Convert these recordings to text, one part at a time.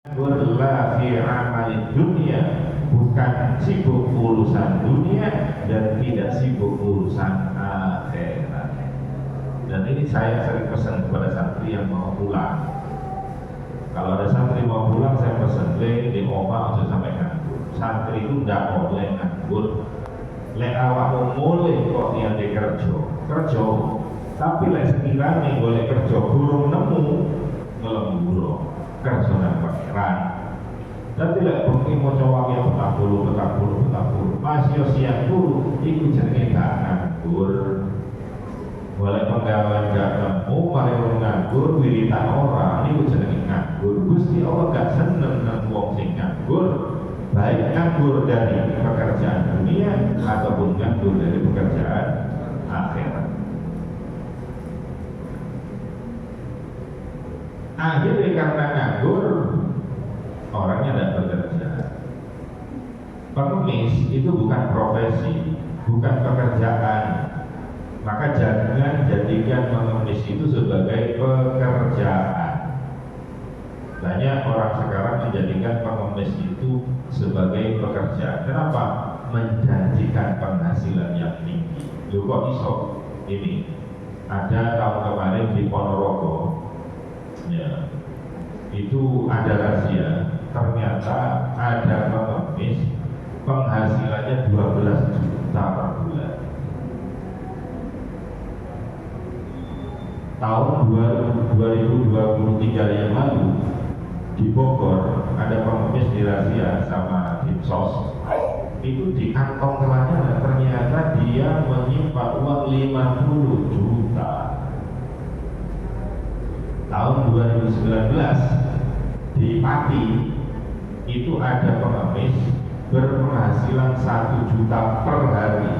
Berla fi amali dunia, bukan sibuk urusan dunia dan tidak sibuk urusan akhirat. Dan ini saya sering pesan kepada santri yang mau pulang. Kalau ada santri mau pulang, saya pesan di omah harus sampai nganggur. Santri itu tidak boleh nganggur. Lek awak mulai kok dia kerja, tapi lek sekiranya boleh kerja burung nemu ngelembur kerja nang pangeran. Tapi lek bengi maca wae petang masih siang dulu iku jenenge gak nganggur. Boleh penggawean gak nemu mari nganggur wiritan ora niku jenenge nganggur. Gusti Allah gak seneng nang wong sing nganggur. Baik nganggur dari pekerjaan dunia ataupun nganggur dari pekerjaan akhirat. Akhirnya karena nganggur, orangnya tidak bekerja. Pengemis itu bukan profesi, bukan pekerjaan. Maka jangan jadikan pengemis itu sebagai pekerjaan. Banyak orang sekarang menjadikan pengemis itu sebagai pekerjaan. Kenapa? Menjanjikan penghasilan yang tinggi. Loh kok iso? Ini ada tahun kemarin di Ponorogo. Ya, itu ada rahasia. Ternyata ada pengemis penghasilannya 12 juta per bulan. Tahun 2023 yang lalu di Bogor ada pengemis dirazia sama Dinsos. Itu di kantong telanjang ternyata dia menyimpan uang 50 juta. Tahun 2019 di Pati itu ada pengemis berpenghasilan 1 juta per hari.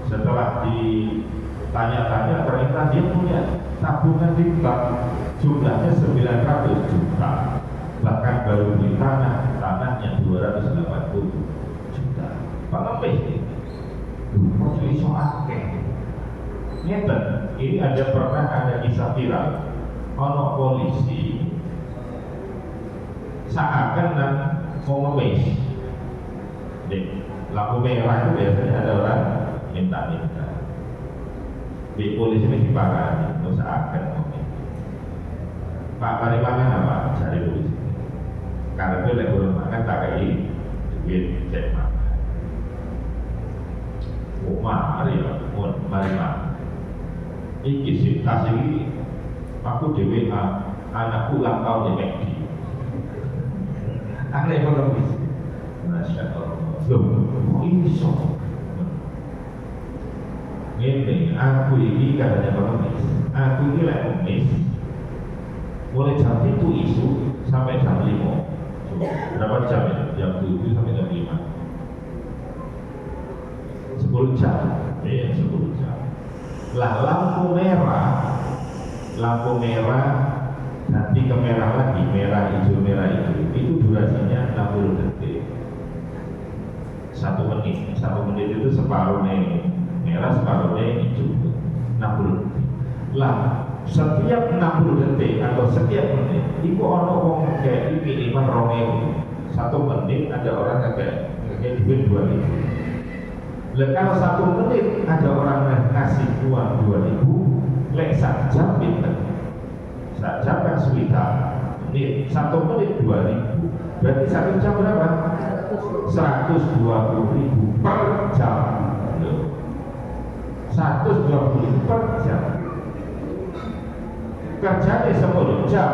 Setelah ditanya-tanya ternyata dia punya tabungan di bank jumlahnya 900 juta. Bahkan baru beli tanahnya 280 juta. Pengemis itu iso akeh. Ngeten, ini pernah ada kisah viral. Ono polisi seakan mau ngemis. Di lampu merah itu biasanya ada orang minta-minta. Di polisi ini diparani, seakan ngemis. Pak, mari makan apa? Cari polisi. Karena itu lek belum makan tak kayak duit cek makan. Oh, mari makan. Iki sih tas ini aku dewe anakku ulang tahun di McD. Aneh ekonomis. Masya Allah. Loh, ini so. Ini aku ini katanya ekonomis. Aku ini lah ekonomis. Mulai jam 7 isu sampai jam 5. Berapa jam ya? Jam 7 sampai jam 5. 10 jam. Iya, 10 jam. Lah lampu merah nanti ke merah lagi, merah hijau itu durasinya 60 detik. 1 menit itu separuhnya merah, separuhnya hijau, 60 detik. Lah setiap 60 detik atau setiap menit itu orang ngomong kayak ini minimal Romeo. 1 menit ada orang kayak duit 2.000. Kalau 1 menit ada orang ngasih uang 2.000, lek 1 jam pinter. 1 jam kan sekitar menit, 1 menit 2.000. Berarti 1 jam berapa? 120.000 per jam. 120.000 per jam. Kerjanya 10 jam.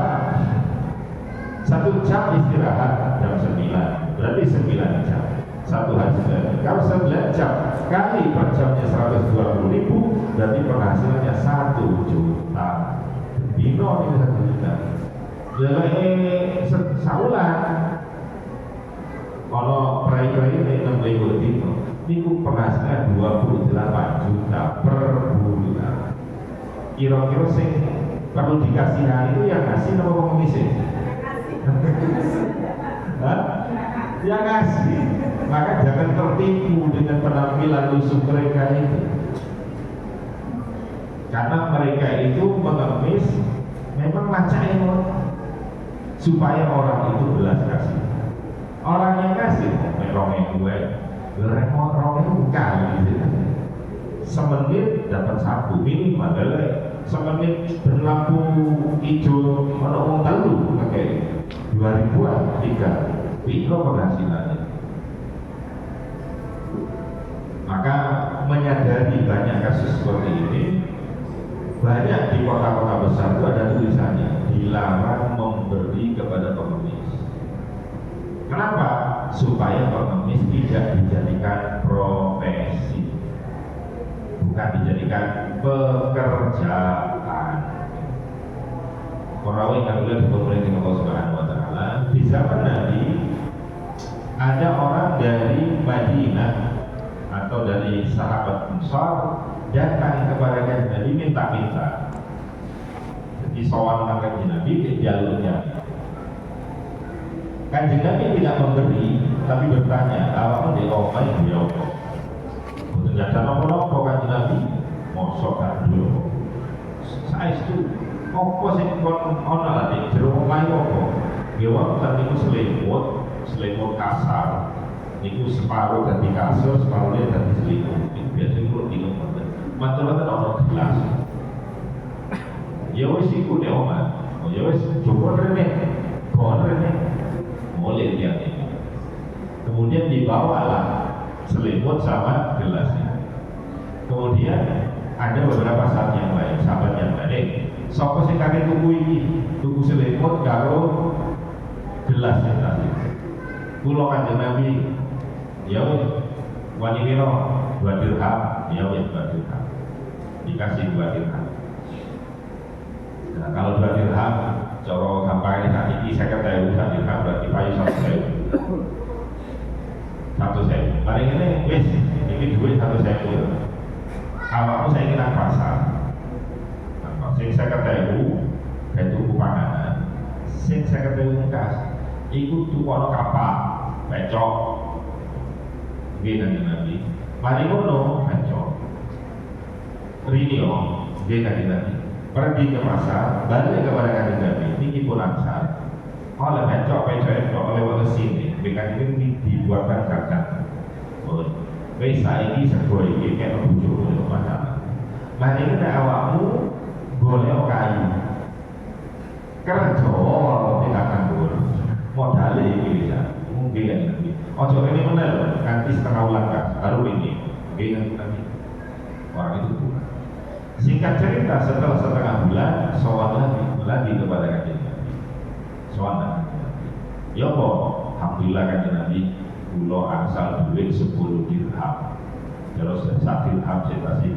1 jam istirahat jam 9. Berarti 9 jam. 1 hari 9. Kalau 9 jam kali per jamnya 120.000, berarti penghasilannya 1 juta. Dino ini 1 juta. Jadi saulan. Kalau perai-perai ini 6.000 dino, itu penghasilan 28 juta per bulan. Kira-kira sing perlu dikasihani itu yang ngasih nama pengemis? Yang ngasih. Maka jangan tertipu dengan penampilan lusuh mereka itu. Karena mereka itu mengemis memang macam supaya orang itu belas kasih. Orang yang kasih merongnya gue, merongnya bukan gitu. Semenit dapat satu minimal, semenit berlampu hijau menolong telu pakai 2000-an 3 itu penghasilannya. Maka menyadari banyak kasus seperti ini, banyak di kota-kota besar itu ada tulisannya dilarang memberi kepada pengemis. Kenapa? Supaya pengemis tidak dijadikan profesi, bukan dijadikan pekerjaan. Orang yang boleh diperoleh dengan Allah Subhanahu Wa Taala. Di zaman Nabi ada orang dari Madinah atau dari sahabat Ansar datang kepada Nabi minta-minta. Jadi soal Kanjeng Nabi di jalurnya. Kanjeng Nabi tidak memberi, tapi bertanya, apa di omai dia apa? Betul ada nopo-nopo Kanjeng Nabi, mosok kan dulu. Saya itu, apa sih kon ono lah di jero omai apa? Gewa kan niku selimut kasar. Niku separuh dari kasur, separuhnya dari selimut. Biasanya kalau di rumah, macam-macam orang gelas. Ya wes iku nek omah. Oh ya wes coba rene. Boleh dia ini. Kemudian dibawalah selimut sama gelasnya. Kemudian ada beberapa saat yang lain, sahabat yang lain. Sopo sing kaki tuku selimut karo gelasnya tadi. Kulo Kanjeng Nabi, ya wes wani piro 2 dirham, ya wes 2 dirham. Dikasih 2 dirham. Nah, kalau 2 dirham, coro gampang ini saat ini saya kata 1 dirham berarti payu 1.000. 1.000. Paling ini, wes, ini duit 1.000. Awalnya saya kira pasar. Sing saya kata kayak tuku panganan. Sing saya kata kas, ikut tuku kapal, becok. Gini Nabi. Mari ngono, becok. Rinio, gini Nabi. Pergi ke pasar, balik kepada Kanjeng Nabi, ini pun Ansar. Oleh becok oleh waktu sini, bekan ini dibuatkan kacang. Bisa ini sebuah ini kayak bujuk untuk masalah. Mari kita awakmu boleh kayu. Kerja di akan dulu. Modalnya ini bisa, mungkin Nabi. Ojo ini benar, nanti setengah bulan baru ini, mungkin Nabi. Orang itu bukan. Singkat cerita, setelah setengah bulan, soal lagi kepada Kanjeng Nabi. Soal Nabi. Ya kok, alhamdulillah Kanjeng Nabi, kulo angsal duit 10 dirham. Terus 1 dirham saya kasih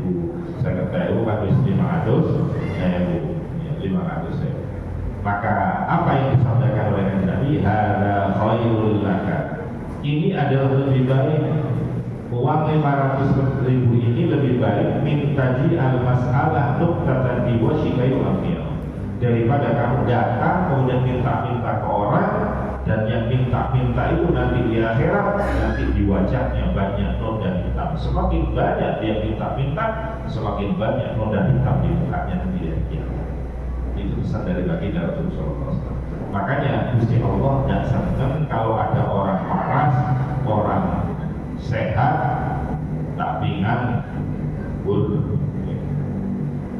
saya ketahui kan wis 500.000. Maka apa yang disampaikan oleh Kanjeng Nabi, hada khairul laka. Ini adalah lebih baik. Uang 500.000 ini lebih baik mintaji al-mas'alah nuktatan diwasyikai wafiyah, daripada kamu datang kemudian minta-minta ke orang dan yang minta-minta itu nanti di akhirat nanti di wajahnya banyak noda hitam. Semakin banyak dia minta-minta, semakin banyak noda hitam di mukanya nanti di akhirat. Itu pesan dari baginda Rasulullah SAW. Makanya Gusti Allah tidak senang kalau ada orang waras, orang sehat, tak pingan,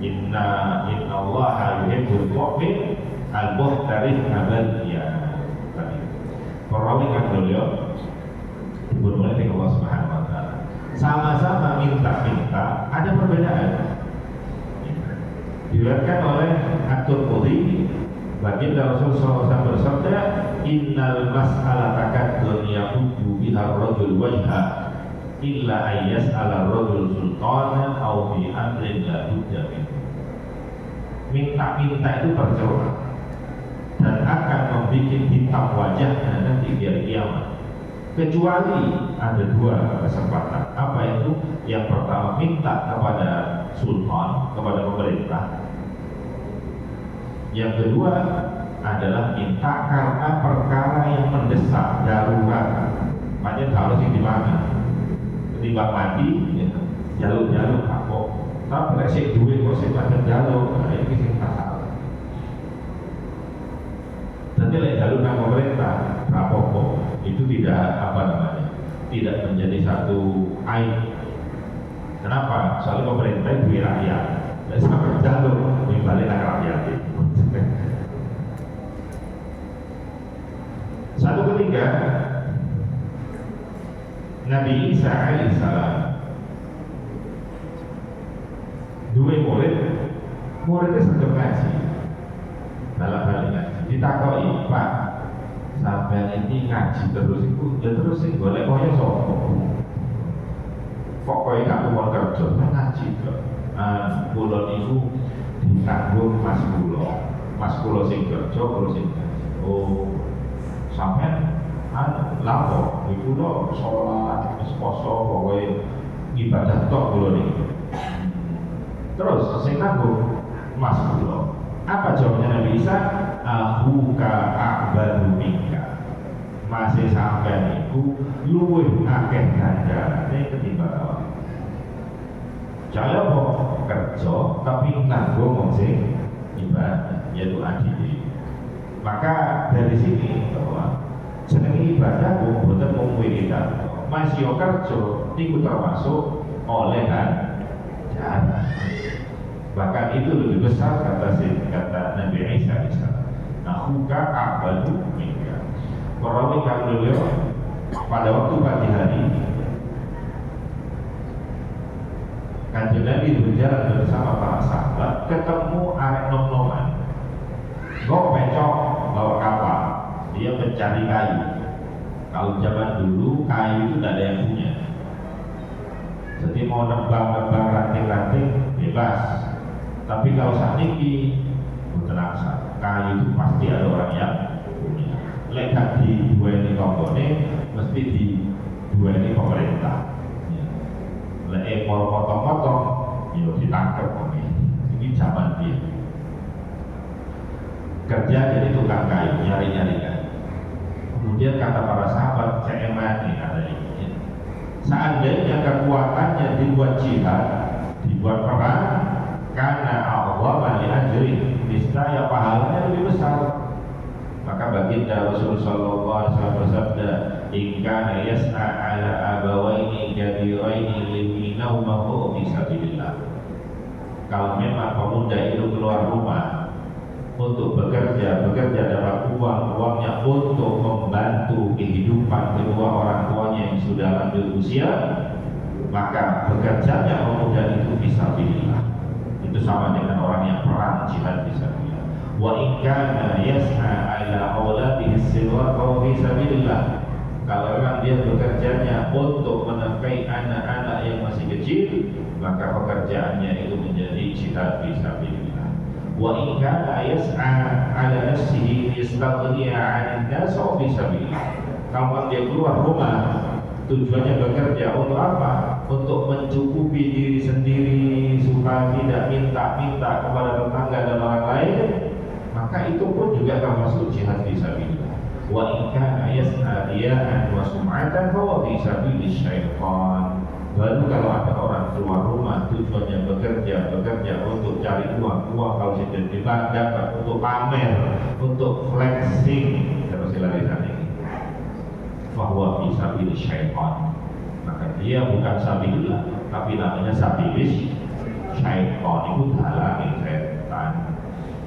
Inna Allah yuhibbul mu'min al-muhtarif abadiyah. Perawikan beliau dimulai dengan Allah Subhanahu Wa Taala. Sama-sama minta-minta, ada perbedaan. Diriwayatkan oleh At-Tirmidzi, baginda Rasulullah SAW bersabda, Innal mas'alata kadun yaqudu biha ar-rajul wajha illa ayyas ala rajul sultana au bi amrin la budda min. Minta-minta itu tercela dan akan membuat hitam wajahnya nanti di hari kiamat. Kecuali ada 2 kesempatan. Apa itu? Yang pertama minta kepada sultan, kepada pemerintah. Yang kedua adalah minta karena perkara yang mendesak, darurat. Makanya harus di mana? Ketimbang mati, ya, jalur-jalur kapok. Tapi resik duit kok sing jalur, nah ini sing masalah. Jadi Berarti lek jalur nang pemerintah, rapopo itu tidak tidak menjadi satu aib. Kenapa? Soalnya pemerintah duit rakyat. Lek sampai jalur balik nang rakyat itu. Satu ketika Nabi Isa alaihissalam dua muridnya sedang ngaji, balik ngaji, ditakoi, Pak, sampai ini ngaji terus itu, ya terus sih boleh koyo sopo. Pokoknya kamu mau kerja, ngaji kok. Pulau itu ditanggung mas pulau sing kerja, pulau sing ngaji. Oh, sampai lapor, itu lo sholat, poso, pokoknya ibadah tok pulau ini. Terus sing nanggung mas pulau. Apa jawabnya Nabi Isa? Ahuka akbaru minka. Masih sampai niku luwih akeh ganjarane ketimbang awak. Jaya kok kerja tapi nanggung wong sing ibadah, yaitu adili. Maka dari sini bahwa jenenge ibadah boten mung wiridan. Mas yo kerja niku termasuk oleh ganjaran. Bahkan itu lebih besar kata Nabi Isa alaihissalam. Ahuka akbaru minka. Perawi kami beliau pada waktu pagi hari Kanjeng Nabi berjalan bersama para sahabat, ketemu arek nom-noman gok pecok bawa kapal, dia mencari kayu. Kalau zaman dulu kayu itu tidak ada yang punya, jadi mau nebang-nebang ranting-ranting bebas. Tapi kalau saat ini tenang, kayu itu pasti ada orang yang punya. Lekat di dua ini komponen, mesti di dua ini pemerintah. Lek mau potong-potong, yo ditangkap ini. Ini zaman dia kerja jadi tukang kayu, nyari-nyari kayu. Kemudian kata para sahabat, saya emani ada ini. Seandainya kekuatannya dibuat jihad, dibuat perang, karena Allah li ajri, niscaya pahalanya lebih besar. Maka baginda Rasulullah sallallahu alaihi wasallam bersabda, "In kana yas'a ala abawaini kabiraini liminaumahu fi sabilillah." Kalau memang pemuda itu keluar rumah untuk bekerja dapat uangnya untuk membantu kehidupan kedua orang tuanya yang sudah lanjut usia, maka bekerjanya pemuda itu fisabilillah. Itu sama dengan orang yang perang jihad fisabilillah. Wa in kana yas'a ala auladihi silwaqahu fisabilillah. Kalau memang dia bekerjanya untuk menafkahi anak-anak yang masih kecil, maka pekerjaannya itu menjadi jihad fisabilillah. Wa in kana yas'a ala nafsihi yastaghniya 'anil nas fisabilillah. Kalau dia keluar rumah tujuannya bekerja untuk apa? Untuk mencukupi diri sendiri supaya tidak minta-minta kepada tetangga dan orang lain, maka itu pun juga termasuk jihad fisabilillah. Wa in kana yas'a riya'an wa sum'atan fa huwa fi sabilis syaitan. Baru kalau ada orang keluar rumah tujuannya bekerja untuk cari uang kalau sudah dapat untuk pamer, untuk flexing, terus silarisan ini. Bahwa bisa pilih syaitan, maka dia bukan sabilillah, tapi namanya sabilis syaitan, itu halangi setan.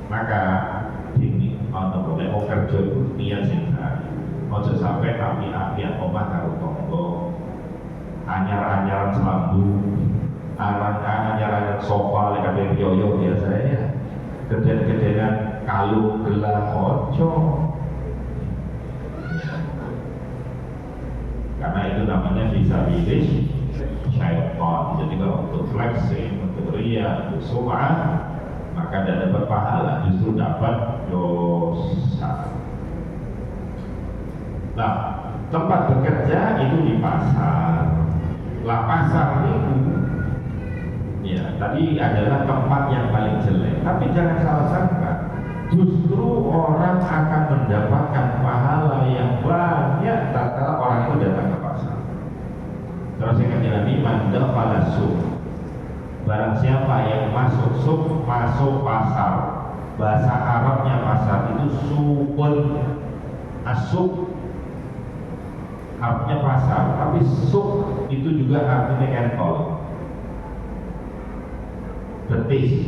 Maka ini untuk boleh mau kerja itu niat sendiri, mau sampai api-apian omah karo tonggo, anyar-anyaran selambu, anyar-anyaran sofa, lekatin yoyo biasanya, gede-gedean kalung gelang ojo. Karena itu namanya fisabilis syaitan. Jadi kalau untuk flexing, untuk ria, untuk sum'ah, maka tidak dapat pahala, justru dapat dosa. Nah, tempat bekerja itu di pasar. Lah pasar itu, ya tadi adalah tempat yang paling jelek. Tapi jangan salah sangka, justru orang akan mendapatkan pahala yang banyak tatkala orang itu datang ke pasar. Terus yang kata Nabi, mandah pada suk. Barang siapa yang masuk suk, masuk pasar. Bahasa Arabnya pasar itu sukun. Asuk artinya pasar, tapi suk itu juga artinya kentol, betis.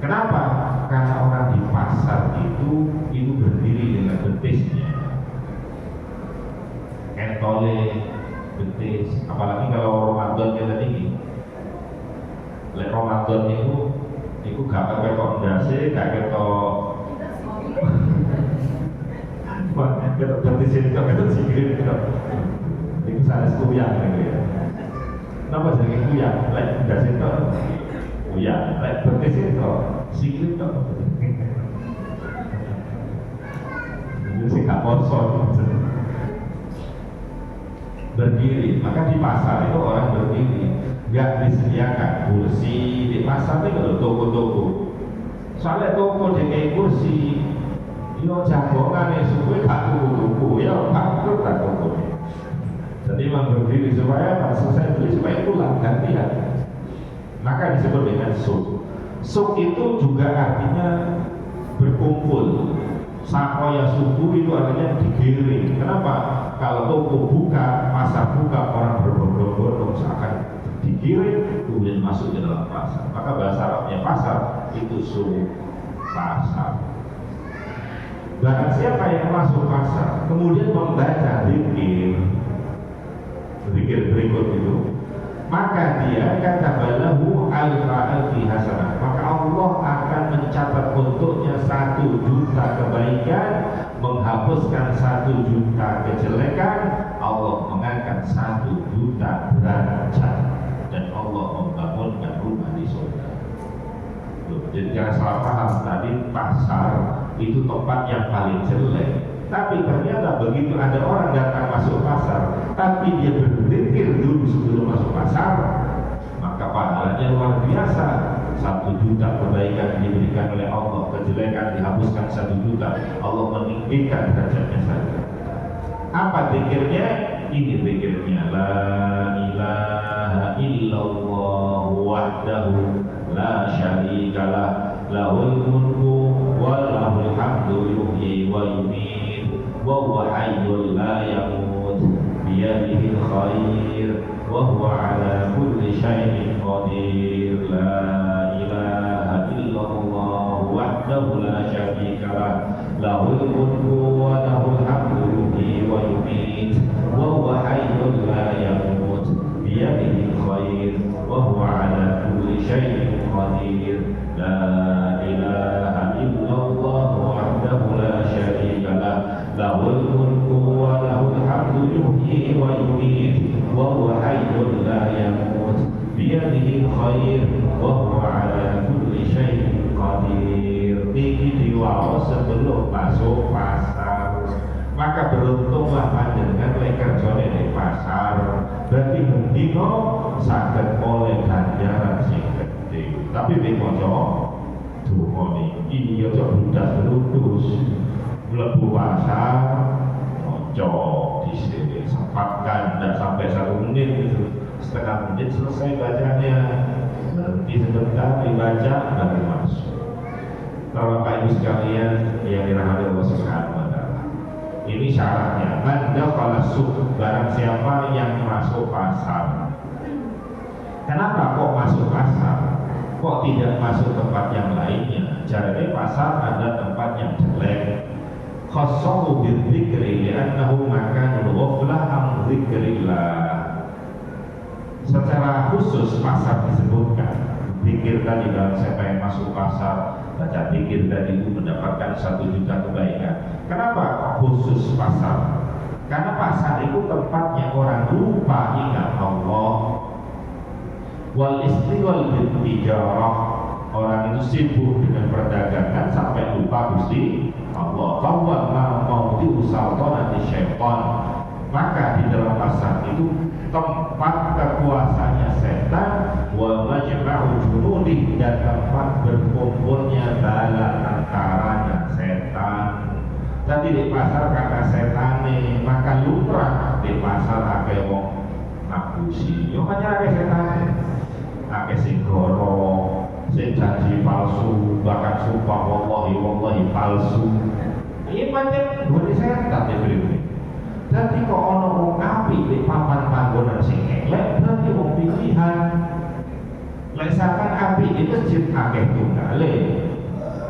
Kenapa? Karena orang di pasar itu berdiri dengan betisnya, kentolnya betis. Apalagi kalau Ramadan kita tinggi, Ramadan itu gak ketok ndase, gak ketok ketok betis itu, ketok sikil itu sanes kuyang gitu ya. Kenapa jadi kuyang? Lek ndase itu kuyang, lek betis itu sikil itu itu sih gak kosong berdiri. Maka di pasar itu orang berdiri, nggak disediakan kursi di pasar itu. Kalau toko-toko, soalnya toko dengan kursi yo jagongan yang suwe gak tuku-tuku, ya bangkrut tak toko. Jadi memang berdiri supaya pas selesai beli supaya pulang gantian. Maka disebut dengan suk. Suk itu juga artinya berkumpul. Sakoya suku itu artinya digiring. Kenapa? Kalau toko buka, pasar buka, orang berbondong-bondong seakan digiring kemudian masuk ke dalam pasar. Maka bahasa Arabnya pasar itu suk, pasar. Barang siapa yang masuk pasar kemudian membaca zikir berikut itu, maka dia katabalahu alfi hasanah, maka Allah akan mencatat untuknya 1.000.000 kebaikan, menghapuskan 1.000.000 kejelekan. Allah mengangkat 1.000.000 derajat, dan Allah membangunkan rumah di surga. Jadi jangan salah paham, tadi pasar itu tempat yang paling jelek. Tapi ternyata begitu ada orang datang masuk pasar, tapi dia berzikir dulu sebelum masuk pasar, maka pahalanya luar biasa. 1.000.000 kebaikan diberikan oleh Allah, kejelekan dihapuskan 1.000.000. Allah meninggikan derajatnya saja. Apa zikirnya? Ini zikirnya, la ilaha illallah wahdahu la syarikalah, lahul mulku wa lahul hamdu yuhyi wa yumiit wa huwa hayyul la yamut biyadihil khair wa huwa ala kulli syai'in qadir. La ilaha illallah wahdahu la syarikalah, lahul mulku wa lahul hamdu yuhyi wa yumiit wa huwa hayyul la yamut biyadihil khair wa huwa ala kulli syai'in qadir. La ilaha illallah wahdahu la syarikalah, lahul mulku wa lahul hamdu yuhyi wa yumiit wa huwa hayyul la yamut biyadihi khair wa huwa ala kulli syai'in qadir. Iki diwaos sebelum masuk pasar. Maka beruntunglah panjenengan lek kerjane di pasar, berarti mendino saged oleh ganjaran sing gede. Tapi nek maca donga niki ya aja bludas-bludus. Mlebu pasar maca dhisik, sempatkan tidak sampai 1 menit gitu. Setengah menit selesai bacanya, berhenti sebentar dibaca baru masuk. Kalau Bapak Ibu sekalian yang dirahmati Allah Subhanahu wa taala, ini syaratnya. Manda falasuk, barang siapa yang masuk pasar. Kenapa kok masuk pasar? Kok tidak masuk tempat yang lainnya? Jadi pasar ada tempat yang jelek. Khassahu bidzikri li'annahu makanul ghaflah an dzikrillah. Secara khusus pasar disebutkan. Zikir tadi, dalam siapa yang masuk pasar baca zikir tadi itu mendapatkan 1.000.000 kebaikan. Kenapa khusus pasar? Karena pasar itu tempatnya orang lupa ingat Allah. Wal istighfar bil tijarah, orang itu sibuk dengan perdagangan sampai lupa Gusti Allah. Bahwa mau diusalkan nanti syaitan. Maka di dalam pasar itu tempat kekuasaannya setan, wa majma'u junudih, dan tempat berkumpulnya bala tentaranya setan. Tadi di pasar karena setane, maka lumrah di pasar akeh wong ngapusi. Yo kan akeh setane, akeh sing goro, sing janji palsu, bahkan sumpah wallahi palsu. Ini pancen gone setan ya beli. Dadi kok ana wong apik di papan panggonan sing elek, berarti wong pilihan. Lek sampean apik di masjid akeh tunggale.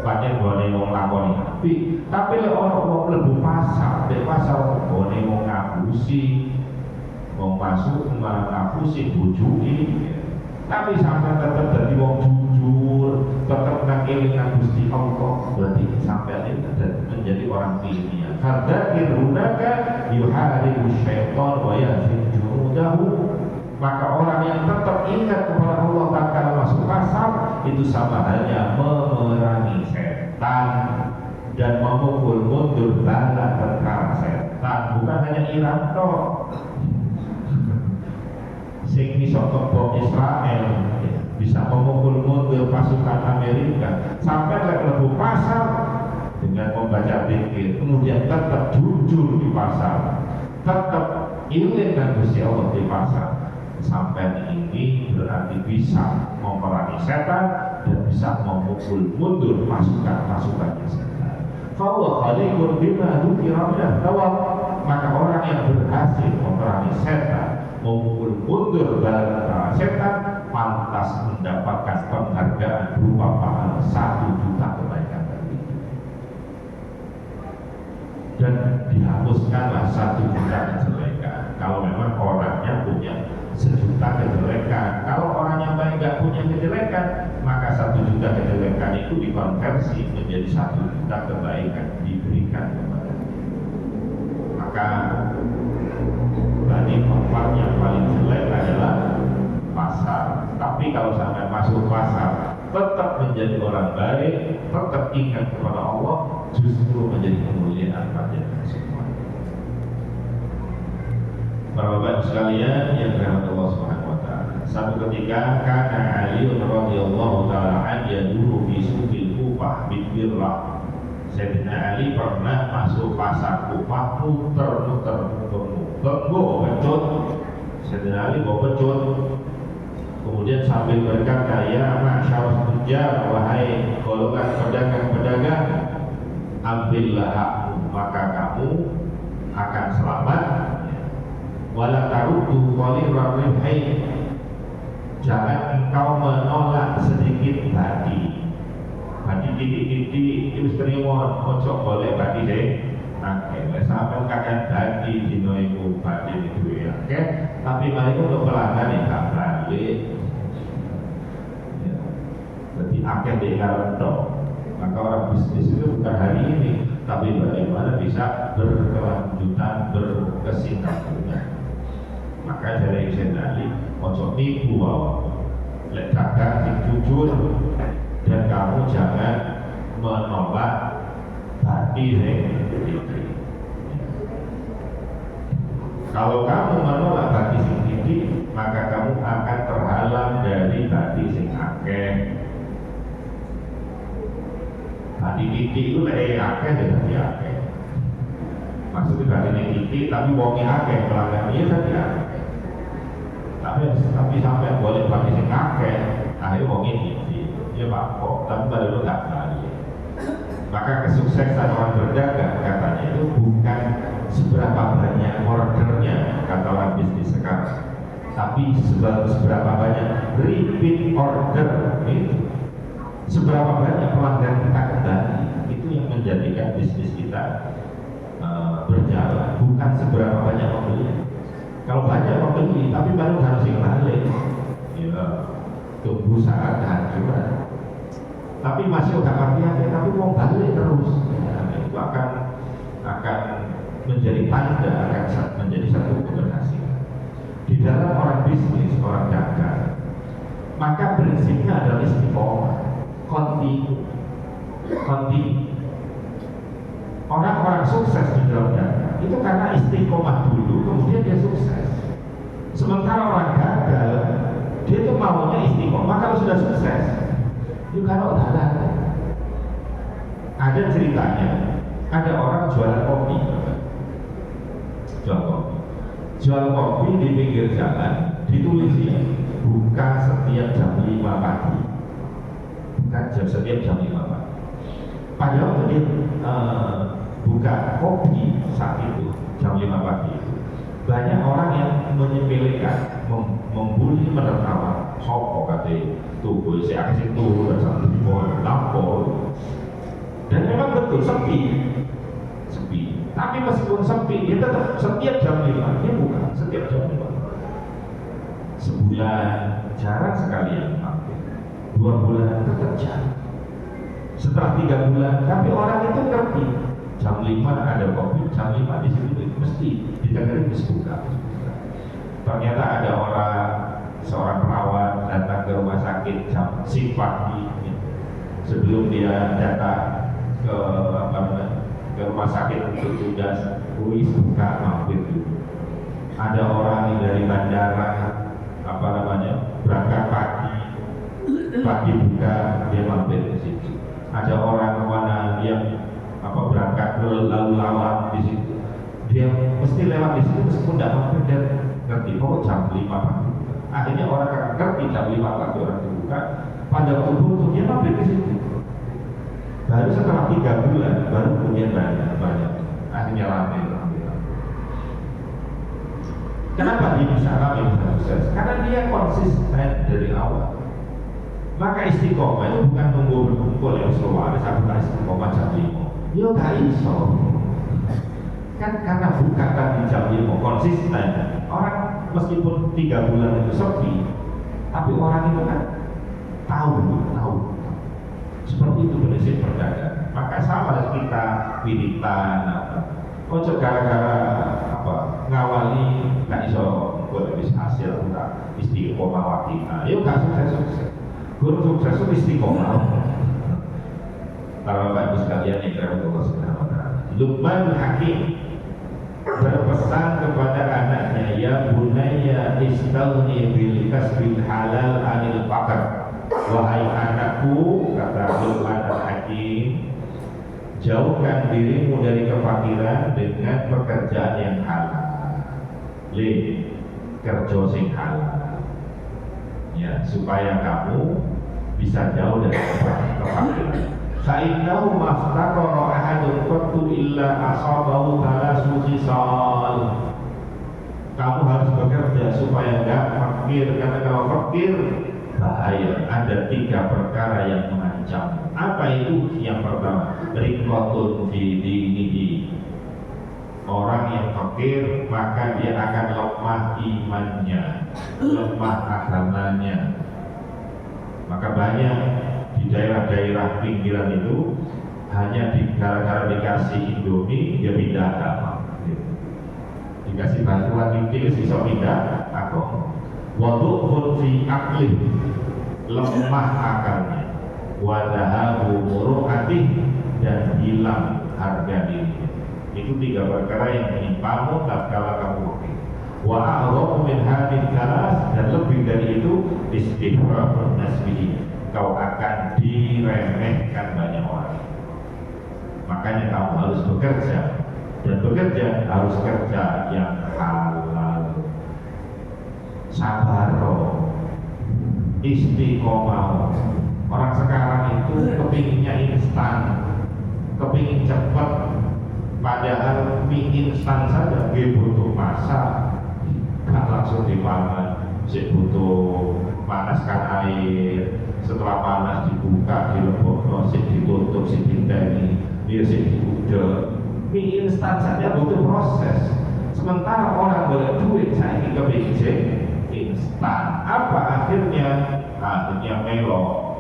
Pancen gone wong lakoni apik, tapi lek ana wong mlebu pasar, di pasar gone wong ngabusi, wong masuk malah ngabusi bojoke. Tapi sampai tetap jadi wong jujur, tetap nak elingan Gusti Allah, berarti sampai ini menjadi orang pilihan. Fadzakir hunaka yuharibu syaitan wa yazid junudahu. Maka orang yang tetap ingat kepada Allah tatkala masuk pasar itu sama halnya memerangi setan dan memukul mundur bala tentara setan. Bukan hanya Iran toh, sing iso kebom Israel bisa memukul mundur pasukan Amerika sampai lebu pasar dengan membaca zikir, kemudian tetap jujur di pasar, tetap iling dan Gusti Allah di pasar, sampai ini berarti bisa memerangi setan dan bisa memukul mundur pasukan-pasukan setan. Fahuwa khaliqun bima dzukira minat tawab. Maka orang yang berhasil memerangi setan, memukul mundur bala setan, pantas mendapatkan penghargaan berupa pahala 1 juta kebaikan tadi. Dan dihapuskanlah 1 juta kejelekan. Kalau memang orangnya punya 1 juta kejelekan. Kalau orangnya baik nggak punya kejelekan, maka 1 juta kejelekan itu dikonversi menjadi 1 juta kebaikan diberikan kepada dia. Maka berarti tempat yang paling jelek adalah pasar. Tapi kalau sampai masuk pasar tetap menjadi orang baik, tetap ingat kepada Allah, justru menjadi kemuliaan panjenengan semua. Para bapak sekalian yang dirahmati Allah Subhanahu wa taala. Satu ketika kana Ali radhiyallahu taala an yaduru fi suqil Kufah bidbirrah. Sayyidina Ali pernah masuk pasar Kufah, muter-muter bawa pecut. Sayyidina Ali bawa pecut, kemudian sambil berkata, ya masyarakat tujar, wahai golongan pedagang-pedagang, ambillah hakmu, maka kamu akan selamat. Wala tarudu qaliran ribhi, jangan engkau menolak sedikit tadi. Badi titik-titik itu terima, ojo boleh badi deh. Oke, sampai kakak tadi dino ibu badi itu ya. Oke, tapi mereka untuk pelanggan yang tak balik. Jadi akhir dengan dong. Maka orang bisnis itu bukan hari ini, tapi bagaimana bisa berkelanjutan, berkesinambungan. Maka dari Sayyidina Ali, ojo nipu awak, lek dagang sing jujur, dan kamu jangan menolak hati sing tinggi. Kalau kamu menolak hati sing tinggi, maka kamu akan terhalang dari hati sing akeh. Hati tinggi itu lek akeh dan hati akeh. Maksudnya hati tinggi tapi wongnya akeh, pelanggannya tadi akeh. Tapi sampai boleh hati sing akeh, akhirnya wongnya tinggi. Ya Pak, kok tapi baru nggak balik. Maka kesuksesan orang berdagang katanya itu bukan seberapa banyak ordernya, kata orang bisnis sekarang, tapi seberapa banyak repeat order itu, seberapa banyak pelanggan kita kembali, itu yang menjadikan bisnis kita berjalan, bukan seberapa banyak pembeli. Kalau banyak pembeli tapi baru harus balik, ya tunggu saat kehancuran. Tapi masih udah hati-hati, tapi mau balik terus, ya, itu akan menjadi tanda, akan menjadi satu keberhasilan. Di dalam orang bisnis, orang dagang, maka prinsipnya adalah istiqomah, kontinu. Orang-orang sukses di dalam dagang itu karena istiqomah dulu, kemudian dia sukses. Sementara orang gagal, dia itu maunya istiqomah kalau sudah sukses. Itu kalau ada ceritanya, ada orang jualan kopi, jual kopi di pinggir jalan, ditulis buka setiap jam 5 pagi, bukan setiap jam 5 pagi. Padahal dia buka kopi saat itu jam 5 pagi. Banyak orang yang menyepelekan, membuli, menertawa. Sopo kate tubuh si aksi tuh dan satu di bawah lampau. Dan memang betul sepi. Tapi meskipun sepi, dia tetap setiap jam 5 dia buka, setiap jam 5. Sebulan jarang sekali yang mampir. 2 bulan tetap jarang. Setelah 3 bulan, tapi orang itu ngerti. Jam 5 ada kopi, jam 5 di situ mesti didengerin buka. Ternyata ada seorang perawat datang ke rumah sakit jam shift pagi sebelum dia datang ke rumah sakit untuk tugas, buka mampir dulu. Ada orang yang dari bandara berangkat pagi buka, dia mampir di situ. Ada orang mana yang berangkat lalu lawat di situ, dia mesti lewat di situ meskipun tidak mampir, dan ngerti jam 5 pagi. Akhirnya orang akan ngerti jam 5 pagi orang dibuka, pada waktu dia mampir di situ. Baru setelah 3 bulan baru punya banyak, akhirnya ramai. Kenapa dia bisa ramai, bisa sukses? Karena dia konsisten dari awal. Maka istiqomah itu bukan tunggu berkumpul yang selalu ada satu istiqomah jam 5. Yo gak iso. Kan karena buka tadi jam 5 konsisten. Orang meskipun 3 bulan itu sepi, tapi orang itu kan tahu. Seperti itu prinsip perdagangan. Maka sama kita wiritan ojo gara-gara ngawali gak iso kok bisa hasil enggak istiqomah wakina. Yo gak sukses. Guru sukses itu istiqomah. Kalau Bapak Ibu sekalian yang kira Allah Subhanahu wa taala. Luqman Hakim berpesan kepada anaknya, ya bunayya istaghni bil kasbil halal anil faqr. Wahai anakku, kata Luqman Hakim, jauhkan dirimu dari kefakiran dengan pekerjaan yang halal. Kerja sing halal. Ya, supaya kamu bisa jauh dari kefakiran. Fa'innahu maftaqara ahadun qattu illa asabahu thalasu khisal. Kamu harus bekerja supaya enggak fakir, karena kalau fakir bahaya. Ada 3 perkara yang mengancam. Apa itu? Yang pertama, riqatun fi dinihi. Orang yang fakir maka dia akan lemah imannya, lemah agamanya. Maka banyak di daerah-daerah pinggiran itu hanya gara-gara dikasih Indomie dia pindah agama. Dikasih bantuan dikit bisa pindah agama. Wadu'un fi aqlih, lemah akalnya. Wadahabu muru'atih, dan hilang harga dirinya. Itu 3 perkara yang menimpamu tatkala kamu fakir. Wa a'rafu min hadhihi thalas, dan lebih dari itu istifraqun nasbihi, kau akan diremehkan banyak orang. Makanya kamu harus bekerja, dan bekerja harus kerja yang halal. Sabar, istiqomah. Orang sekarang itu kepinginnya instan, kepingin cepat, padahal mie instan saja dia butuh masak, gak langsung dipanen, butuh panaskan air, setelah panas dibuka, dilebokno, ditutup, ditinteni, dia diudek. Mie instan saja butuh proses. Sementara orang boleh duit saya kepingin instan. Apa akhirnya? Akhirnya melo,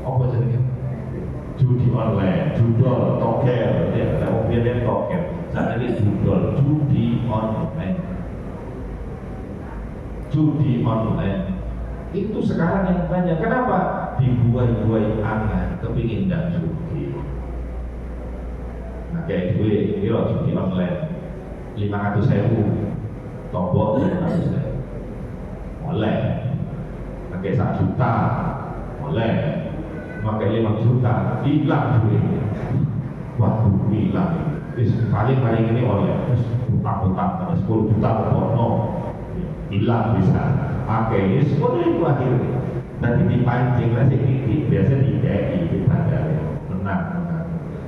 apa jadi judi online, judol, tokel, ya, mobilnya tokel. Saat ini judol, judi online. Judi online itu sekarang yang banyak. Kenapa? Dibuai-buai angan, kepingin dan judi. Nah, kayak gue, judi online 500.000, tombol 500.000, boleh. Pakai 1 juta, boleh. Pakai 5 juta, hilang duitnya. Waktu hilang. Paling ini oleh utang-utang, 10 juta terpono, hilang bisa. Pakai semua itu akhirnya. Nanti dipancing lah sedikit, biasa di DI di bandar. Tenang.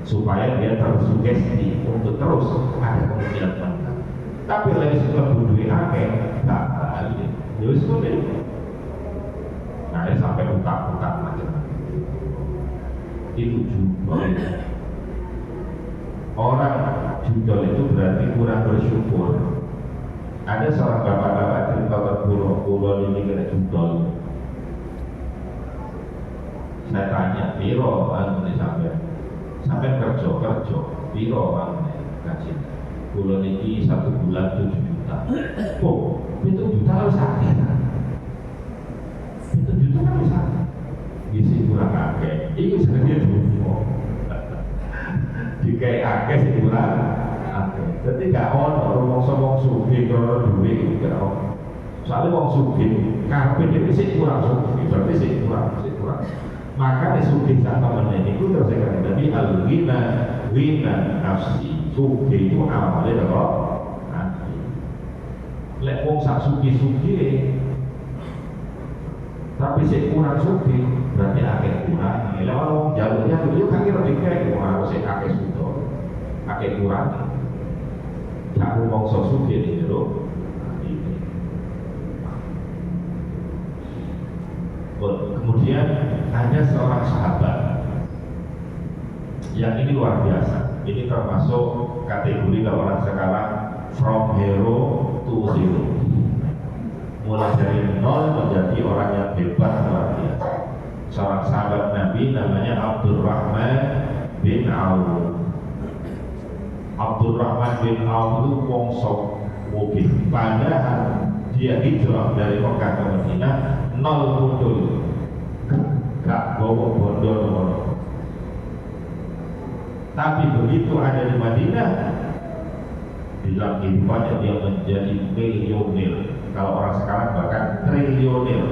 supaya dia tersugesti untuk terus ada kemungkinan menang. Tapi lagi suka budui akeh gak balik ya wis kuwi. Nah ini sampai utak-utak macam-macam itu judul. Orang judul itu berarti kurang bersyukur. Ada seorang bapak-bapak cerita ke pulau ini kena judul. Saya tanya, piro anu sampai kerja, piro anu gaji. Pulau ini 1 bulan 7 juta. Oh, 7 juta harus sakit. 7 juta harus sakit. Isi kurang akeh. Itu sebenarnya dulu. Dikai akeh sih kurang akeh. Jadi gak ono wong sugih krono duwe gak ono. Soalnya wong sugih karepe dhewe sik kurang sugih, berarti sik kurang. Maka sugih sak temen niku terus kan dadi al-ghina nafsi. Sugih itu amale karo ati. Lek wong sak sugih-sugih tapi sik kurang sugih berarti akeh kurang. Lek wong jaluknya dulu kan kira dikek ora sik akeh sudo. Akeh kurang. Jago wong sok sugih iki lho. Kemudian ada seorang sahabat yang ini luar biasa. Ini termasuk kategori kalau orang sekarang from hero to zero. Mulai dari nol menjadi orang yang hebat luar biasa. Seorang sahabat Nabi namanya Abdurrahman bin Auf. Abdurrahman bin Auf itu wong sok mukih. Padahal dia hijrah dari Mekah ke Madinah nol modal, gak bawa bondo. Tapi begitu ada di Madinah, dalam kehidupannya dia menjadi milioner. Kalau orang sekarang bahkan triliuner.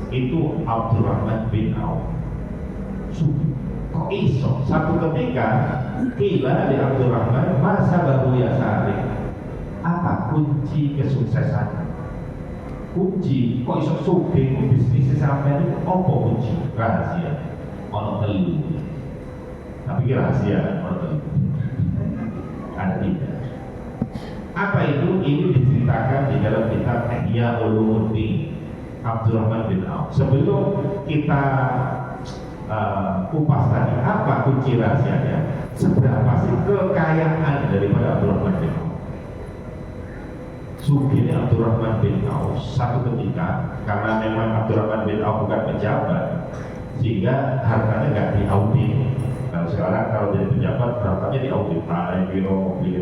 Itu Abdurrahman bin Auf. Kok iso? Satu ketika kila di Abdurrahman masa baru ya sehari. Apa kunci kesuksesan? Kunci kok iso sugih bisnis sampai itu apa kunci? Rahasia. Ono telu. Tapi rahasia ono telu. Ada tiga. Apa itu? Ini diceritakan di dalam kitab Ihya Ulumuddin Abdurrahman bin Auf. Sebelum kita kupas tadi apa kunci rahasianya, seberapa sih kekayaan daripada Abdurrahman bin Auf? Sugih Abdurrahman bin Auf satu ketika, karena memang Abdurrahman bin Auf bukan pejabat, sehingga hartanya nggak diaudit. Kalau sekarang kalau jadi pejabat hartanya diaudit,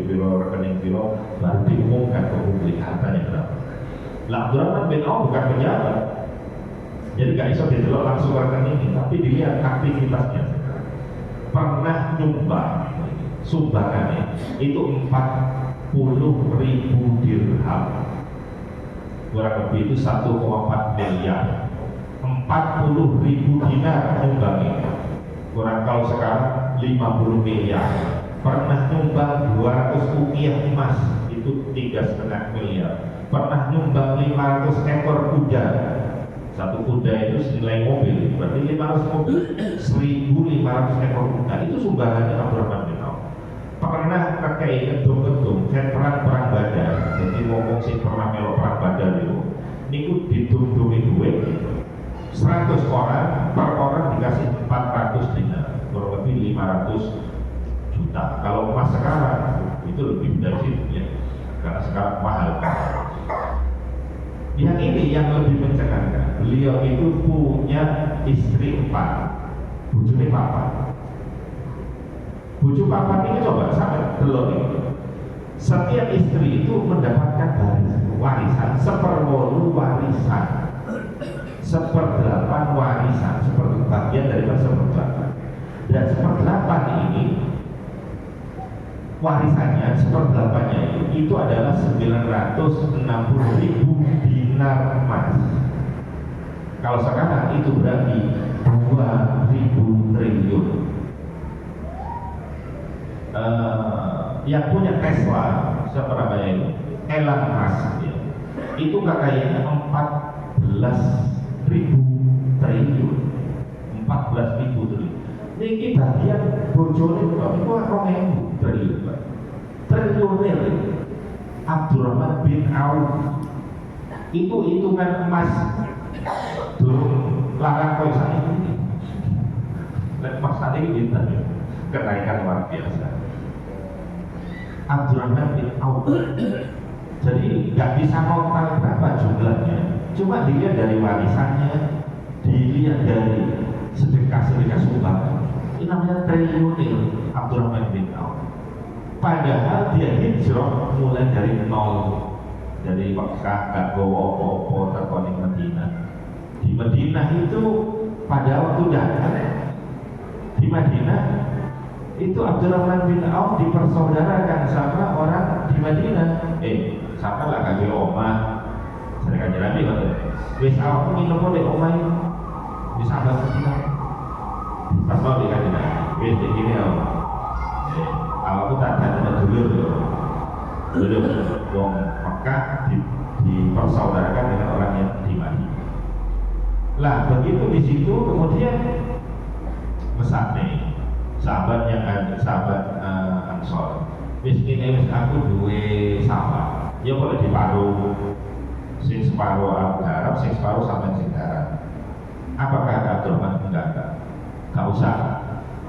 biro, rekening biro, baru diumumkan ke publik hartanya berapa. Lah Abdurrahman bin Auf bukan pejabat, jadi nggak bisa didelok langsung rekening, tapi dilihat aktivitasnya. Pernah nyumbang sumbangannya itu 40.000 dirham, kurang lebih itu 1,4 miliar. 40.000 dinar nyumbangnya, kurang kalau sekarang 50 miliar. Pernah nyumbang 200 ukiah emas, itu 3,5 miliar. Pernah nyumbang 500 ekor kuda. Satu kuda itu senilai mobil, berarti 500 mobil, 1.500 ekor kuda. Itu sumbangannya Abdurrahman bin Auf. Pernah pakai gedung-gedung, kayak perang badar. Jadi ngomong sih pernah melok perang badar itu. Niku ditundungi duit 100 orang, per orang dikasih 400 dinar, kurang lebih 500 juta. Kalau emas sekarang itu lebih dari situ ya, karena sekarang mahal. Yang ini yang lebih mencengangkan, beliau itu punya istri 4, bojone 4. Bojo 4 ini coba sampai delok ini. Setiap istri itu mendapatkan warisan, 1/8 warisan, 1/8 warisan, seperti bagian dari 1/8. Dan 1/8 ini warisannya, 1/8-nya itu adalah 960.000 dinar emas. Kalau sekarang itu berarti 2.000 triliun. Yang punya Tesla, siapa namanya itu? Elon Musk ya. Itu kekayaannya 14.000 triliun. 14.000 triliun. Niki bagian bojone kok itu 2.000 triliun. Triliuner Abdurrahman bin Auf itu hitungan emas durung larang koyo saiki. Lek pas saiki pinten ya? Kenaikan luar biasa. Abdurrahman bin Auf. Jadi nggak bisa total berapa jumlahnya. Cuma dilihat dari warisannya, dilihat dari sedekah-sedekah sumbang. Ini namanya triliuner Abdurrahman bin Auf. Padahal dia hijrah mulai dari nol, dari Mekah gak bawa apa-apa terkonek Madinah. Di Madinah itu pada waktu datang di Madinah itu Abdurrahman bin Auf dipersaudarakan sama orang di Madinah. Sama lah kaki omah. Saya kaji Nabi kan. Wis aku minum oleh omah ini di sahabat Madinah. Pas mau dikaji Nabi. Wis begini om. Aku tak ada dulu wong Mekah dipersaudarakan dengan orang yang di Madinah. Lah begitu di situ kemudian mesane sahabat yang ada sahabat Ansor. Wis ini wis aku duwe sawah. Ya boleh diparuh. Sing separuh aku garap, sing separuh sampean sing garap. Apakah Abdurrahman enggak? Enggak usah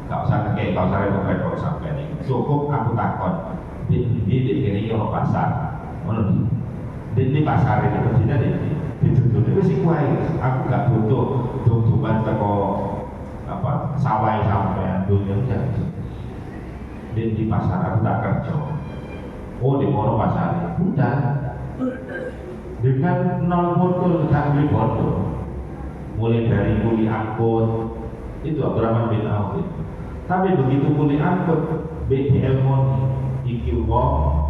kakek, gak usah repot-repot sampai ini. Cukup aku takon di ini ono pasar di pasar ini berdina di tutup itu sih kuai. Aku gak butuh tumbuhan teko apa sawai sampai dunia jadi di pasar aku tak kerja. Di mono pasar udah dengan nol mutul tak beli bodoh. Mulai dari kuli angkut itu Abdurrahman bin Auf. Tapi begitu mulai angkut BDL Moni iki wong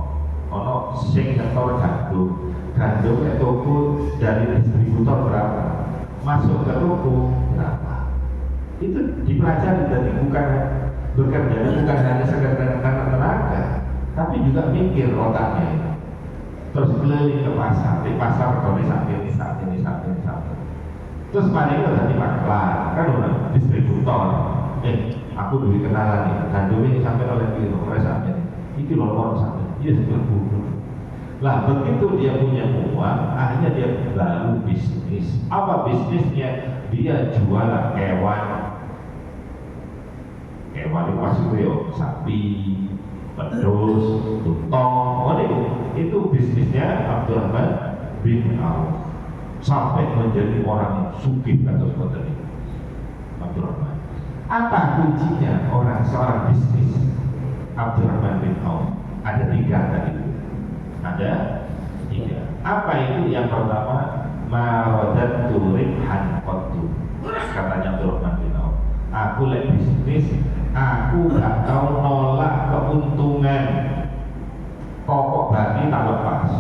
ono sing nyetor gandum ke toko dari distributor berapa, masuk ke toko berapa, itu dipelajari dari bukan bekerja bukan hanya sekedar karena tenaga, tapi juga mikir otaknya. Terus keliling ke pasar, di pasar kalau saat ini. Terus paling itu tadi maklar, kan udah distributor. Aku dulu kenalan nih, gandum ini sampai oleh kilo, sampai ini lorong sampai, iya sudah bunuh. Lah begitu dia punya uang, akhirnya dia baru bisnis. Apa bisnisnya? Dia jualan hewan itu maksudnya sapi, pedus, tuntong, itu bisnisnya Abdurrahman bin Auf sampai menjadi orang yang sugih atau seperti itu. Abdurrahman. Apa kuncinya seorang bisnis Abdurrahman bin Auf? Ada 3 tadi. Ada 3. Apa itu? Yang pertama, marodatu ribhan qattu. Katanya Abdurrahman bin Auf, aku lek bisnis, aku gak tahu nolak keuntungan. Pokok bagi tak lepas,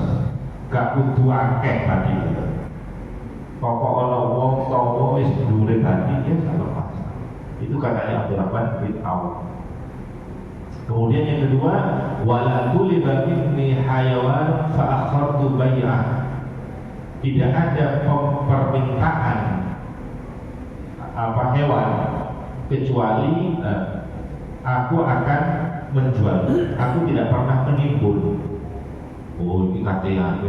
gak kudu akeh bagi. Pokok ana wong tawa wis dhuwure bagi ya tak lepas. Itu katanya Abdurrahman bin Auf. Kemudian yang kedua, wala tuliba minni hayawan fa akhartu bai'ah. Tidak ada permintaan hewan kecuali aku akan menjual. Aku tidak pernah menimbun. Ini katanya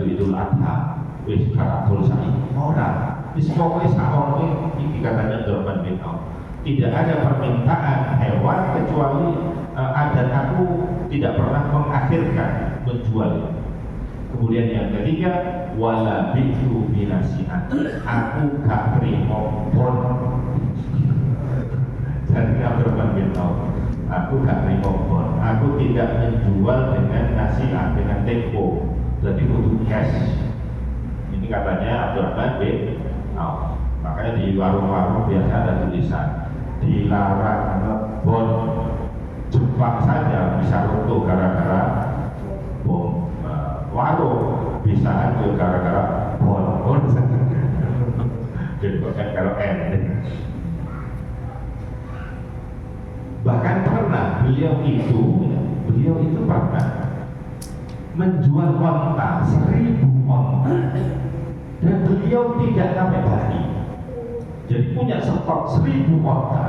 Idul Adha. Wis karakul saiki ora. Wis pokoke sakone iki katanya Abdurrahman bin Auf. Tidak ada permintaan hewan kecuali dan aku tidak pernah mengakhirkan menjual. Kemudian yang ketiga, wala bi'tu binasihat. Aku gak terima bon. Jadi Abdurrahman bin Auf, aku gak terima bon. Aku tidak menjual dengan nasihat, dengan tempo. Jadi butuh cash. Ini katanya Abdurrahman bin Auf. Makanya di warung-warung biasa ada tulisan dilarang ngebon. Jepang saja bisa runtuh gara-gara bom. Warung bisa hancur gara-gara bon. Jadi bukan kalau bahkan pernah beliau itu pernah menjual onta 1.000 onta dan beliau tidak sampai bali. Jadi punya stok 1.000 onta.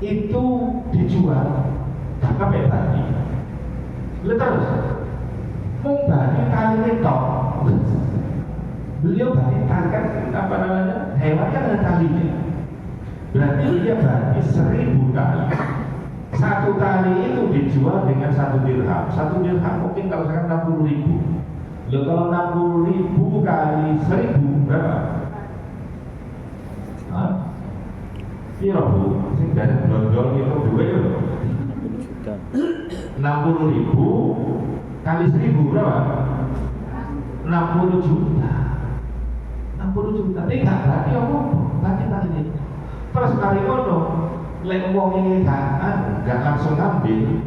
itu dijual gak pakai bani. Terus mau bani kali tok. Beliau bani kan apa namanya, hewan kan ada talinya. Berarti dia bani 1000 kali. Satu kali itu dijual dengan 1 dirham. 1 dirham mungkin kalau sekarang 60.000. Loh, kalau 60.000 kali 1000 berapa? Hah? Iya bu, sing dari dodol itu dua ya loh. 60.000 kali 1000 berapa? 60 juta. 60 juta. Ini gak berarti apa? Berarti tadi. Terus kali ngono, lek wong ini gak langsung ngambil.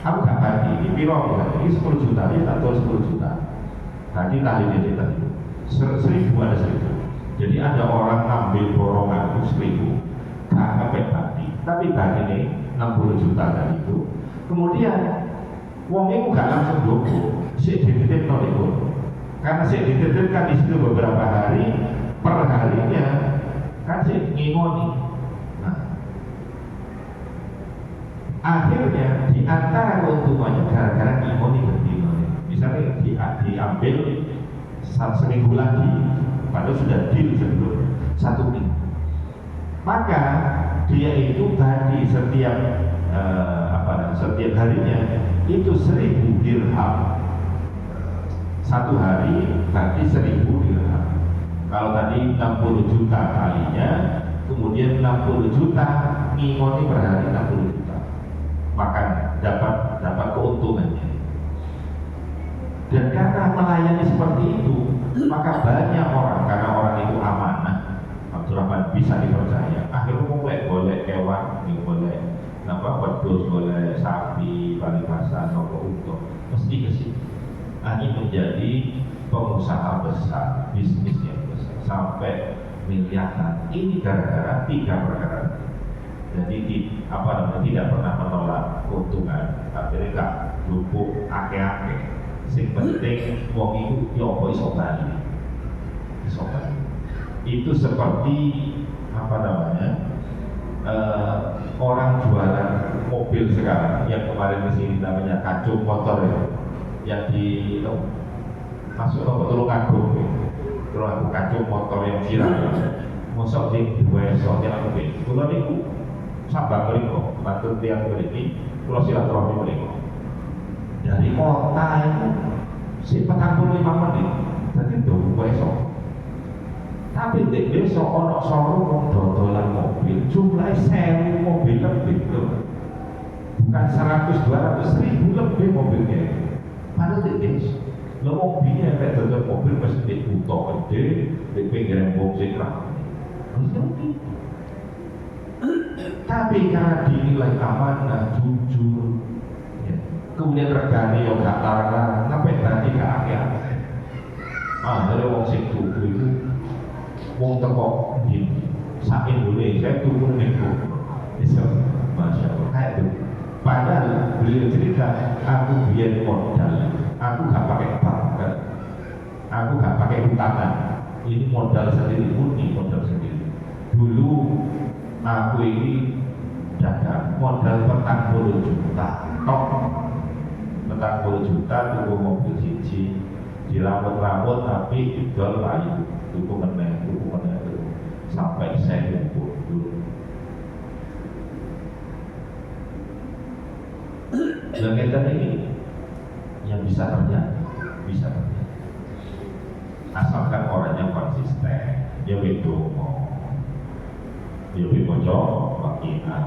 Aku gak bagi, ini piro ya? Ini 10 juta, ini tak tahu 10 juta. Tadi ini tadi 1000 ada 1000. Jadi ada orang ngambil borongan 1000, gak sampai bagi. Tapi bagi ini 60 juta tadi itu. Kemudian wong itu gak langsung doko, sik dititip nolipun. Karena sik dititipkan di situ beberapa hari, per harinya kan sik ngingoni. Akhirnya di antara keuntungannya gara-gara ngingoni berdino. Misalnya diambil seminggu lagi, padahal sudah deal sebelum 1 minggu. Maka dia itu bagi setiap setiap harinya itu 1000 dirham. 1 hari bagi 1000 dirham. Kalau tadi 60 juta kalinya, kemudian 60 juta ngingoni per hari 60 juta. Maka dapat keuntungannya. Dan karena melayani seperti itu, maka banyak orang, karena orang itu amanah, Abdurrahman bisa dipercaya. Akhirnya boleh kewan, boleh wedhus, boleh sapi, paribasan, nopo unta, mesti ke situ. Ini menjadi pengusaha besar, bisnis yang besar, sampai miliaran. Ini gara-gara 3 perkara. Jadi tidak pernah menolak keuntungan, akhirnya gak lupuk ake-ake. Sing penting wong itu ya apa iso bali. Itu seperti orang jualan mobil sekarang yang kemarin di sini namanya kacung motor ya, yang di masuk Tulungagung kacung motor yang viral. Mosok di wesok yang lebih. Kulo niku sabang mriko, bantu tiang mriki, kulo silaturahmi mriko. Dari kota itu si 45 menit, jadi dong besok. Tapi di besok ono showroom dodolan mobil, jumlahnya 1000 mobil lebih loh. Bukan 100, 200, 1000 lebih mobilnya. Padahal di besok, lo mobilnya kayak dodol mobil mesti di buto gede, di pinggir embong sikra. Tapi karena dinilai amanah, jujur, kemudian regane yang gak larang-larang, sampai tadi gak akeh-akeh. Dari wong sing tuku itu wong teko di sak Indonesia tuku niku. Bisa Masya Allah kayak itu. Padahal beliau cerita, aku biar modal, aku gak pakai bank, aku gak pakai utangan. Ini modal sendiri, murni modal sendiri. Dulu aku ini dagang modal 40 juta, tok. 40 juta tuku mobil siji, diramut-ramut tapi idol layu, tuku meneh sampai saya kumpul dulu. Dan kita ini yang bisa terjadi, asalkan orangnya konsisten, dia bocor, makina.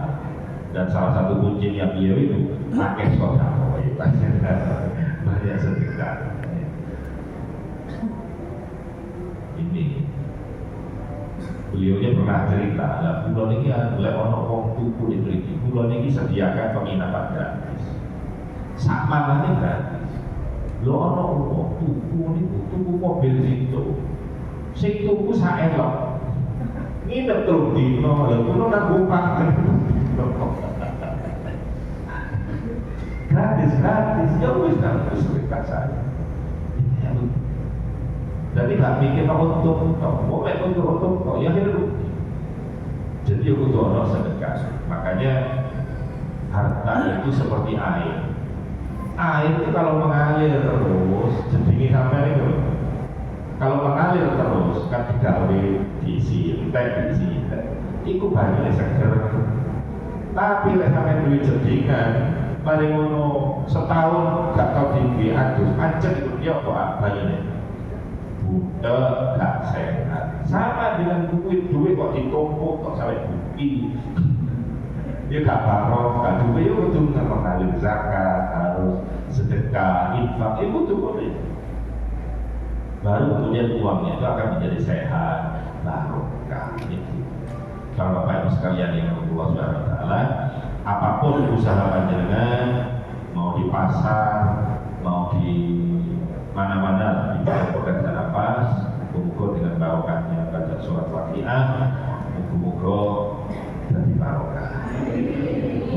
Dan salah satu kuncinya beliau itu pakai sodako, banyak sedekah. Ini beliaunya pernah cerita, lah bulan ini boleh ono wong tuku dibeli, bulan ini sediakan penginapan gratis, sama nanti gratis. Lo ono wong tuku mobil sing tuku saelok, nginep terus dino, lo kulo nanggung pangan. Gratis, ya wis harus dekat saya. Jadi nggak mikir untung, pokoknya untung, ya hidup. Jadi aku tuh ono sedekah. Makanya harta itu seperti air. Air itu kalau mengalir terus, jadi sampai itu. Kalau mengalir terus, kan digawe diisi, diisi. Iku banyak seger. Tapi lek sampai duit jedingan, paling ngono setahun gak tau tinggi adus, pancet itu dia kok banyak. Budak gak sehat. Sama dengan duit kok ditumpuk kok sampai bukti. Dia gak barokah, duit itu kudu mengalir zakat, harus sedekah, infak, itu tuh boleh. Baru kemudian uangnya itu akan menjadi sehat, barokah itu. Kalau Bapak Ibu sekalian yang Allah Subhanahu wa taala, apapun usaha panjenengan, mau di pasar, mau di mana-mana di pekerjaan nafas, muga dengan barokahnya baca surat Waqiah, muga jadi barokah.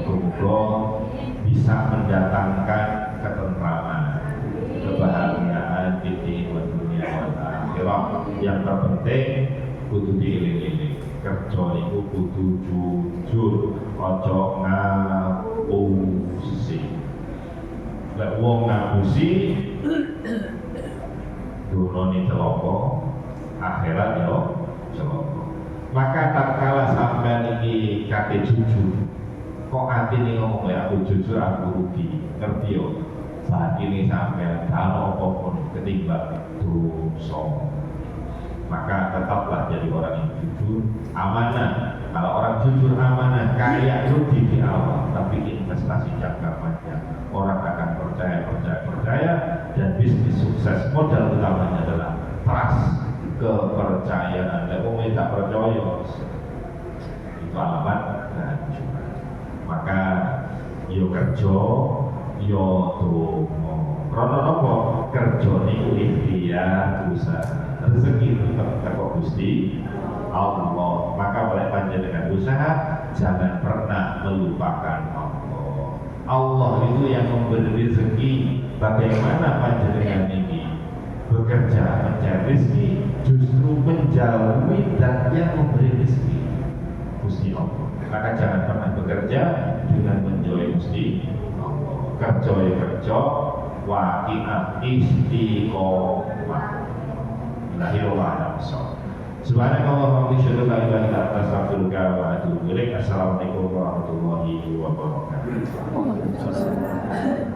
Muga bisa mendatangkan ketentraman, kebahagiaan di dunia dan akhirat. Yang terpenting kudu dieling-eling. Kerja itu kudu jujur, ojo ngapusi. Lek wong ngapusi, dunoni celaka, akhirat yo celaka. Maka tatkala sampean iki kate jujur, kok atine ngomong ya aku jujur aku rugi, ngerti yo. Saat ini sampean kalau apapun ketimbang dosa. Maka tetaplah jadi orang yang jujur, amanah. Kalau orang jujur amanah, kaya rugi di awal, tapi investasi jangka panjang. Orang akan percaya, dan bisnis sukses modal utamanya adalah trust, kepercayaan. Kalau tidak percaya, itu alamat kehancuran. Maka yo kerja, yo donga. Karena apa? Kerja niku ikhtiar usaha. Rezeki tetap teko Gusti Allah. Maka oleh panjenengan usaha, jangan pernah melupakan Allah. Allah itu yang memberi rezeki. Bagaimana panjenengan ini bekerja mencari rezeki, justru menjauhi dan yang memberi rezeki Gusti Allah. Maka jangan pernah bekerja dengan menjauhi Gusti Allah. Kerja, waqi'ah istiqomah. Bismillahirrahmanirrahim. Subhanallah wa bihamdihi la ilaha illa anta astaghfiruka wa atubu ilaik. Assalamualaikum warahmatullahi wabarakatuh.